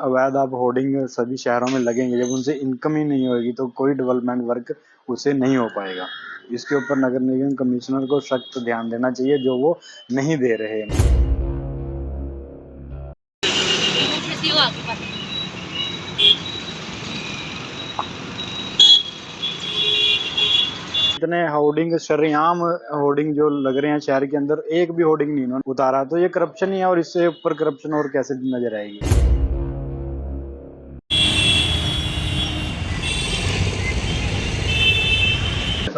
अवैध आप होर्डिंग सभी शहरों में लगेंगे, जब उनसे इनकम ही नहीं होगी तो कोई डेवलपमेंट वर्क उससे नहीं हो पाएगा। इसके ऊपर नगर निगम कमिश्नर को सख्त ध्यान देना चाहिए, जो वो नहीं दे रहे हैं। इतने होर्डिंग शरेआम होर्डिंग जो लग रहे हैं शहर के अंदर, एक भी होर्डिंग नहीं उन्होंने उतारा, तो ये करप्शन ही है। और इससे ऊपर करप्शन और कैसे नजर आएगी।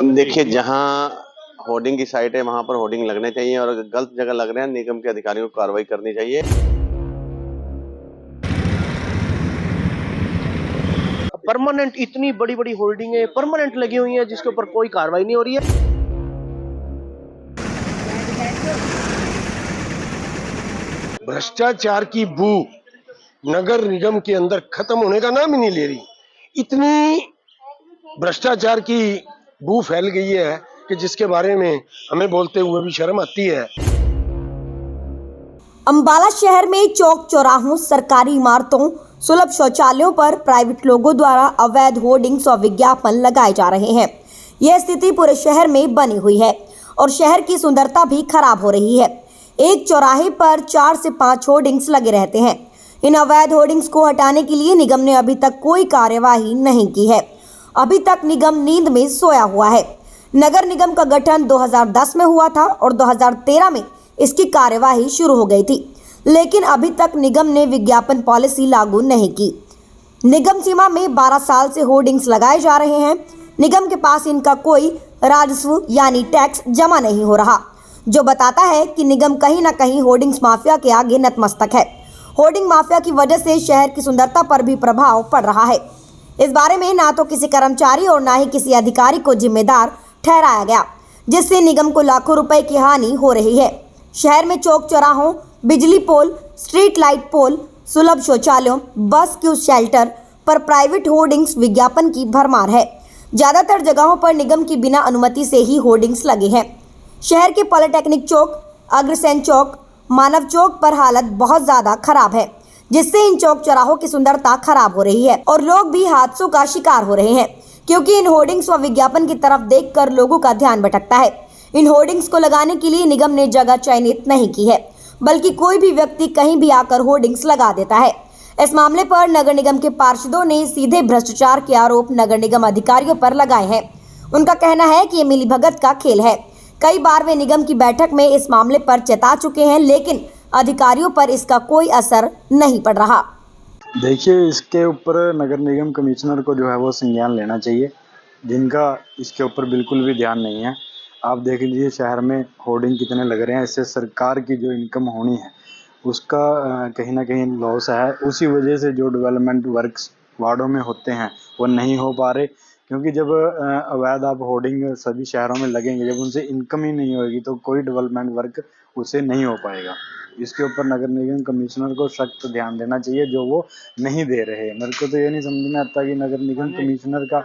देखिए, जहां होर्डिंग की साइट है वहां पर होर्डिंग लगने चाहिए, और अगर गलत जगह लग रहे हैं निगम के अधिकारियों को कार्रवाई करनी चाहिए। परमानेंट इतनी बड़ी बड़ी होर्डिंगें परमानेंट लगी हुई हैं जिसके ऊपर कोई कार्रवाई नहीं हो रही है। भ्रष्टाचार की बू नगर निगम के अंदर खत्म होने का नाम ही नहीं ले रही। इतनी भ्रष्टाचार की बू फैल गई है कि जिसके बारे में हमें बोलते हुए भी शर्म आती है। अंबाला शहर में चौक चौराहों, सरकारी इमारतों, सुलभ शौचालयों पर प्राइवेट लोगों द्वारा अवैध होर्डिंग्स और विज्ञापन लगाए जा रहे हैं। यह स्थिति पूरे शहर में बनी हुई है और शहर की सुंदरता भी खराब हो रही है। एक चौराहे पर 4 से 5 होर्डिंग्स लगे रहते हैं। इन अवैध होर्डिंग्स को हटाने के लिए निगम ने अभी तक कोई कार्यवाही नहीं की है। अभी तक निगम नींद में सोया हुआ है। नगर निगम का गठन 2010 में हुआ था और 2013 में इसकी कार्यवाही शुरू हो गई थी, लेकिन अभी तक निगम ने विज्ञापन पॉलिसी लागू नहीं की। निगम सीमा में 12 साल से होर्डिंग्स लगाए जा रहे हैं। निगम के पास इनका कोई राजस्व यानी टैक्स जमा नहीं हो रहा, जो बताता है कि निगम कहीं ना कहीं होर्डिंग्स माफिया के आगे नतमस्तक है। होर्डिंग माफिया की वजह से शहर की सुंदरता पर भी प्रभाव पड़ रहा है। इस बारे में ना तो किसी कर्मचारी और ना ही किसी अधिकारी को जिम्मेदार ठहराया गया, जिससे निगम को लाखों रुपए की हानि हो रही है। शहर में चौक चौराहों, बिजली पोल, स्ट्रीट लाइट पोल, सुलभ शौचालयों, बस क्यू शेल्टर पर प्राइवेट होर्डिंग्स विज्ञापन की भरमार है। ज्यादातर जगहों पर निगम की बिना अनुमति से ही होर्डिंग्स लगे हैं। शहर के पॉलिटेक्निक चौक, अग्रसेन चौक, मानव चौक पर हालत बहुत ज्यादा खराब है, जिससे इन चौक चौराहों की सुंदरता खराब हो रही है और लोग भी हादसों का शिकार हो रहे हैं, क्योंकि इन होर्डिंग्स व विज्ञापन की तरफ देखकर लोगों का ध्यान भटकता है। इन होर्डिंग्स को लगाने के लिए निगम ने जगह चयनित नहीं की है, बल्कि कोई भी व्यक्ति कहीं भी आकर होर्डिंग्स लगा देता है। इस मामले पर नगर निगम के पार्षदों ने सीधे भ्रष्टाचार के आरोप नगर निगम अधिकारियों पर लगाए हैं। उनका कहना है कि ये मिलीभगत का खेल है। कई बार वे निगम की बैठक में इस मामले पर चेता चुके हैं, लेकिन अधिकारियों पर इसका कोई असर नहीं पड़ रहा। देखिए, इसके ऊपर नगर निगम कमिश्नर को जो है वो संज्ञान लेना चाहिए, जिनका इसके ऊपर बिल्कुल भी ध्यान नहीं है। आप देख लीजिए शहर में होर्डिंग कितने लग रहे हैं। इससे सरकार की जो इनकम होनी है उसका कहीं ना कहीं लॉस है। उसी वजह से जो डेवलपमेंट वर्क्स वार्डों में होते हैं वो नहीं हो पा रहे, क्योंकि जब अवैध आप होर्डिंग सभी शहरों में लगेंगे, जब उनसे इनकम ही नहीं होगी तो कोई डेवलपमेंट वर्क उससे नहीं हो पाएगा। इसके ऊपर नगर निगम कमिश्नर को सख्त ध्यान देना चाहिए, जो वो नहीं दे रहे। मेरे को तो ये नहीं समझ में आता कि नगर निगम कमिश्नर का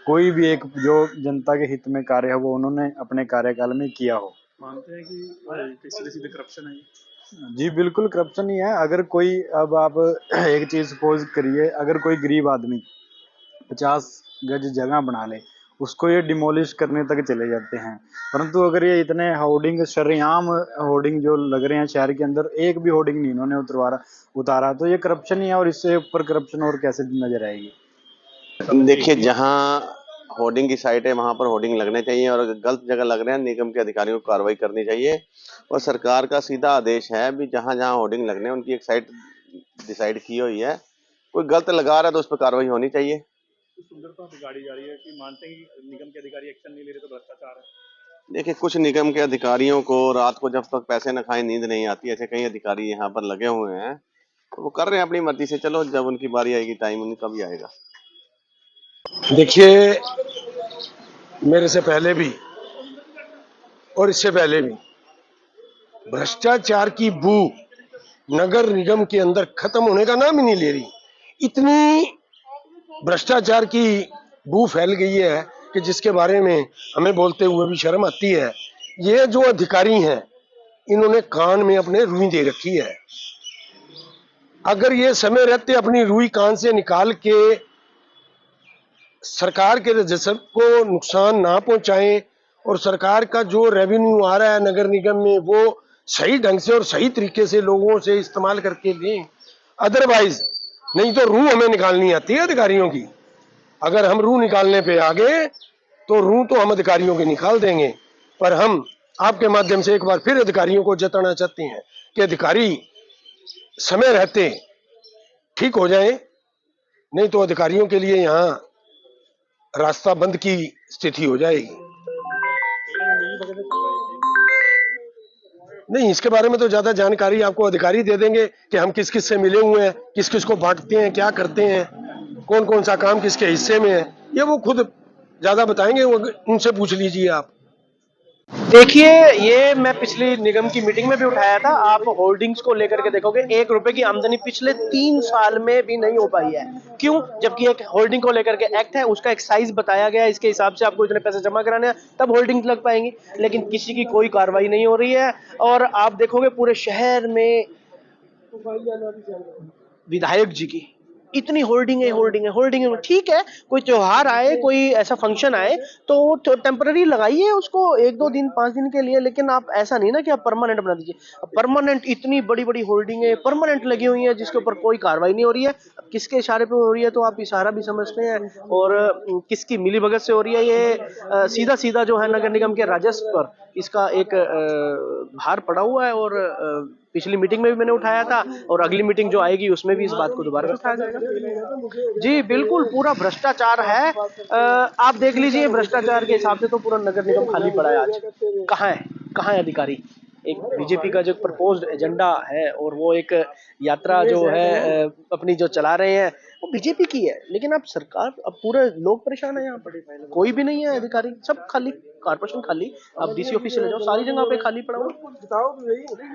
कोई भी एक जो जनता के हित में कार्य है वो उन्होंने अपने कार्यकाल में किया हो। मानते हैं कि सीधे करप्शन है? जी बिल्कुल करप्शन ही है। अगर कोई, अब आप एक चीज सपोज करिए, अगर कोई गरीब आदमी 50 गज जगह बना ले, उसको ये डिमोलिश करने तक चले जाते हैं। परंतु अगर ये इतने होर्डिंग शरेआम होर्डिंग जो लग रहे हैं शहर के अंदर, एक भी होर्डिंग नहीं इन्होंने उतारा, तो ये करप्शन ही है। और इससे ऊपर करप्शन और कैसे नजर आएगी। देखिए, जहां होर्डिंग की साइट है वहां पर होर्डिंग लगने चाहिए, और अगर गलत जगह लग रहे हैं निगम के अधिकारियों को कार्रवाई करनी चाहिए। और सरकार का सीधा आदेश है भी जहां जहां होर्डिंग लगने हैं उनकी एक साइट डिसाइड की हुई है। कोई गलत लगा रहा है तो उस पर कार्रवाई होनी चाहिए। सुंदरता बिगाड़ी जा रही है कि मानते हैं कि निगम के अधिकारी एक्शन नहीं ले रहे तो भ्रष्टाचार है? देखिए, कुछ निगम के अधिकारियों को रात को जब तक पैसे न खाए नींद नहीं आती। ऐसे कई अधिकारी यहाँ पर लगे हुए हैं, तो वो कर रहे हैं अपनी मर्जी से। चलो, जब उनकी बारी आएगी, टाइम उनका भी आएगा। देखिए, मेरे से पहले भी और इससे पहले भी भ्रष्टाचार की बू नगर निगम के अंदर खत्म होने का नाम ही नहीं ले रही। इतनी भ्रष्टाचार की बू फैल गई है कि जिसके बारे में हमें बोलते हुए भी शर्म आती है। ये जो अधिकारी हैं, इन्होंने कान में अपने रुई दे रखी है। अगर ये समय रहते अपनी रुई कान से निकाल के सरकार के राजस्व को नुकसान ना पहुंचाएं और सरकार का जो रेवेन्यू आ रहा है नगर निगम में वो सही ढंग से और सही तरीके से लोगों से इस्तेमाल करके लें। अदरवाइज नहीं तो रूह हमें निकालनी आती है अधिकारियों की। अगर हम रूह निकालने पे आ गए तो रूह तो हम अधिकारियों की निकाल देंगे। पर हम आपके माध्यम से एक बार फिर अधिकारियों को जताना चाहते हैं कि अधिकारी समय रहते ठीक हो जाएं, नहीं तो अधिकारियों के लिए यहाँ रास्ता बंद की स्थिति हो जाएगी। नहीं, इसके बारे में तो ज्यादा जानकारी आपको अधिकारी दे देंगे कि हम किस किस से मिले हुए हैं, किस किस को बांटते हैं, क्या करते हैं, कौन कौन सा काम किसके हिस्से में है, ये वो खुद ज्यादा बताएंगे। वो उनसे पूछ लीजिए आप। देखिए, ये मैं पिछली निगम की मीटिंग में भी उठाया था। आप होर्डिंग्स को लेकर के देखोगे, 1 रुपए की आमदनी पिछले 3 साल में भी नहीं हो पाई है। क्यों? जबकि एक होर्डिंग को लेकर के एक्ट है, उसका एक साइज बताया गया है, इसके हिसाब से आपको इतने पैसे जमा कराने हैं तब होर्डिंग लग पाएंगी। लेकिन किसी की कोई कार्रवाई नहीं हो रही है। और आप देखोगे पूरे शहर में विधायक जी की इतनी होर्डिंग है। ठीक है, कोई त्योहार आए, कोई ऐसा फंक्शन आए तो टेम्पररी लगाइए उसको 1-2 दिन 5 दिन के लिए, लेकिन आप ऐसा नहीं ना कि आप परमानेंट बना दीजिए। परमानेंट इतनी बड़ी बड़ी होर्डिंग है परमानेंट लगी हुई है जिसके ऊपर कोई कार्रवाई नहीं हो रही है। अब किसके इशारे पे हो रही है तो आप इशारा भी समझते हैं, और किसकी मिलीभगत से हो रही है ये सीधा सीधा जो है नगर निगम के राजस्व पर इसका एक भार पड़ा हुआ है। और पिछली मीटिंग में भी मैंने उठाया था और अगली मीटिंग जो आएगी उसमें भी इस बात को दोबारा उठाया जाएगा। जी बिल्कुल, पूरा भ्रष्टाचार है। आप देख लीजिए, भ्रष्टाचार के हिसाब से तो पूरा नगर निगम खाली पड़ा है। आज कहाँ है अधिकारी? एक बीजेपी का जो प्रपोज्ड एजेंडा है और वो एक यात्रा जो है अपनी जो चला रहे हैं वो बीजेपी की है, लेकिन अब सरकार, अब पूरे लोग परेशान है। यहाँ पर कोई भी नहीं है अधिकारी, सब खाली, कारपोरेशन खाली। आप डीसी ऑफिस चले जाओ, सारी जगह पे खाली पड़ा हुआ।